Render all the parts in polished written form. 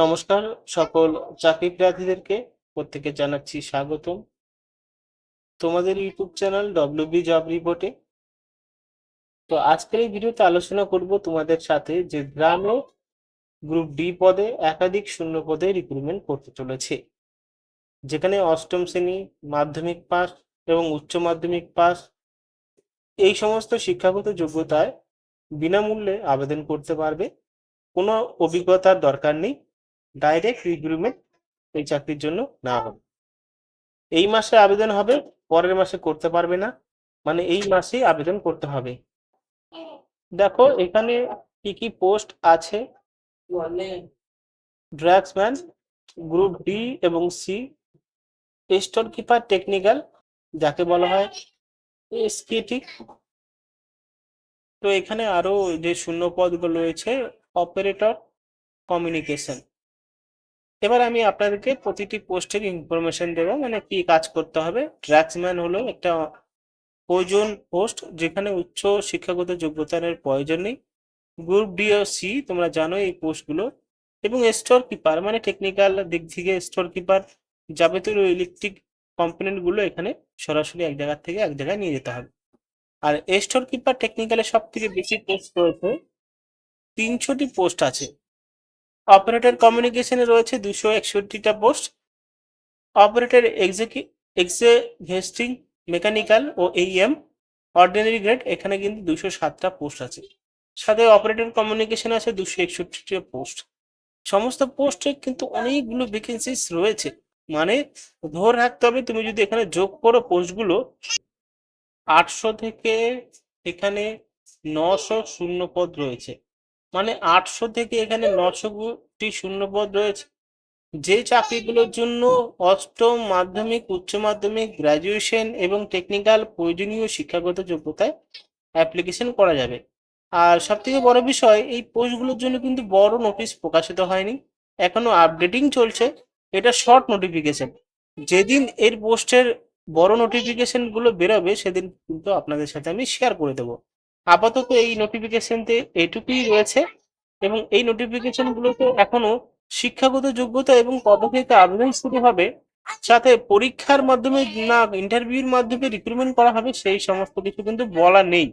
নমস্কার সকল চাকরি প্রার্থীদেরকে প্রত্যেকে জানাচ্ছি স্বাগতম তোমাদের ইউটিউব চ্যানেল ডব্লিউবি জব রিপোর্টে। তো আজকের এই ভিডিওতে আলোচনা করব তোমাদের সাথে যে গ্রামে গ্রুপ ডি পদে একাধিক শূন্য পদে রিক্রুটমেন্ট করতে চলেছে, যেখানে অষ্টম শ্রেণী, মাধ্যমিক পাস এবং উচ্চ মাধ্যমিক পাস এই সমস্ত শিক্ষাগত যোগ্যতায় বিনামূল্যে আবেদন করতে পারবে। কোনো অভিজ্ঞতার দরকার নেই, ডাইরেক্ট রিক্রুটমেন্ট এই চাকরির জন্য না হবে। এই মাসে আবেদন হবে, পরের মাসে করতে পারবে না, মানে এই মাসেই আবেদন করতে হবে। দেখো এখানে কি কি পোস্ট আছে। ড্রাগসম্যান গ্রুপ ডি এবং সি, স্টোর কিপার টেকনিক্যাল যাকে বলা হয় এসকিটি। তো এখানে আরো যে শূন্য পদগুলো রয়েছে, অপারেটর কমিউনিকেশন। এবার আমি আপনাদেরকে প্রতিটি পোস্টের ইনফরমেশন দেবো, মানে কি কাজ করতে হবে। ড্রাগসম্যান হলো একটা প্রয়োজন পোস্ট, যেখানে উচ্চ শিক্ষাগত যোগ্যতার প্রয়োজন নেই। গ্রুপ ডি ও সি তোমরা জানো এই পোস্টগুলো। এবং স্টোর কিপার মানে টেকনিক্যাল দিক থেকে স্টোর কিপার, যাবতীয় ইলেকট্রিক কম্পোনেন্টগুলো এখানে সরাসরি এক জায়গা থেকে এক জায়গায় নিয়ে যেতে হবে। আর স্টোর কিপার টেকনিক্যালে সব থেকে বেশি পোস্ট রয়েছে, 300টি পোস্ট আছে। অপারেটর কমিউনিকেশনে রয়েছে 261টা পোস্ট। অপারেটর এক্সিকিউটিভ মেকানিক্যাল ও এইএম অর্ডিনারি গ্রেড, এখানে কিন্তু 207টা পোস্ট আছে। সাথে অপারেটর কমিউনিকেশন আছে 261টা পোস্ট। সমস্ত পোস্টে কিন্তু অনেকগুলো ভ্যাকেন্সিস রয়েছে, মানে ধরে রাখতে হবে তুমি যদি এখানে যোগ করো পোস্টগুলো, 800 থেকে এখানে 900 শূন্য পদ রয়েছে। মানে 800 থেকে এখানে 900টি শূন্য পদ রয়েছে। যে চাকরিগুলোর জন্য অষ্টম, মাধ্যমিক, উচ্চ মাধ্যমিক, গ্র্যাজুয়েশন এবং টেকনিক্যাল প্রয়োজনীয় শিক্ষাগত যোগ্যতায় অ্যাপ্লিকেশন করা যাবে। আর সব থেকে বড় বিষয়, এই পোস্টগুলোর জন্য কিন্তু বড় নোটিশ প্রকাশিত হয়নি, এখনো আপডেটিং চলছে। এটা শর্ট নোটিফিকেশন। যেদিন এর পোস্টের বড় নোটিফিকেশনগুলো বেরোবে সেদিন কিন্তু আপনাদের সাথে আমি শেয়ার করে দেবো। আপাতত এই নোটিফিকেশনতে এটুকুই রয়েছে। এবং এই নোটিফিকেশনগুলোতে এখনো শিক্ষাগত যোগ্যতা এবং পদক্ষেপে আবেদন শুরু হবে, সাথে পরীক্ষার মাধ্যমে না ইন্টারভিউর মাধ্যমে রিক্রুটমেন্ট করা হবে সেই সমস্ত কিছু কিন্তু বলা নেই।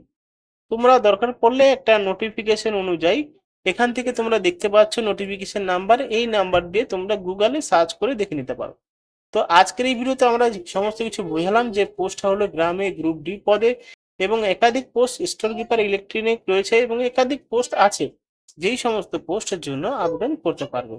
তোমরা দরকার পড়লে একটা নোটিফিকেশন অনুযায়ী এখান থেকে তোমরা দেখতে পাচ্ছ নোটিফিকেশন নাম্বার, এই নাম্বার দিয়ে তোমরা গুগলে সার্চ করে দেখে নিতে পারো। তো আজকের এই ভিডিওতে আমরা সমস্ত কিছু বোঝালাম যে পোস্টটা হলো গ্রামে গ্রুপ ডি পদে, এবং একাধিক পোস্ট স্টোর কিপার ইলেকট্রনিক রয়েছে এবং একাধিক পোস্ট আছে, যেই সমস্ত পোস্টের জন্য আবেদন করতে পারবে।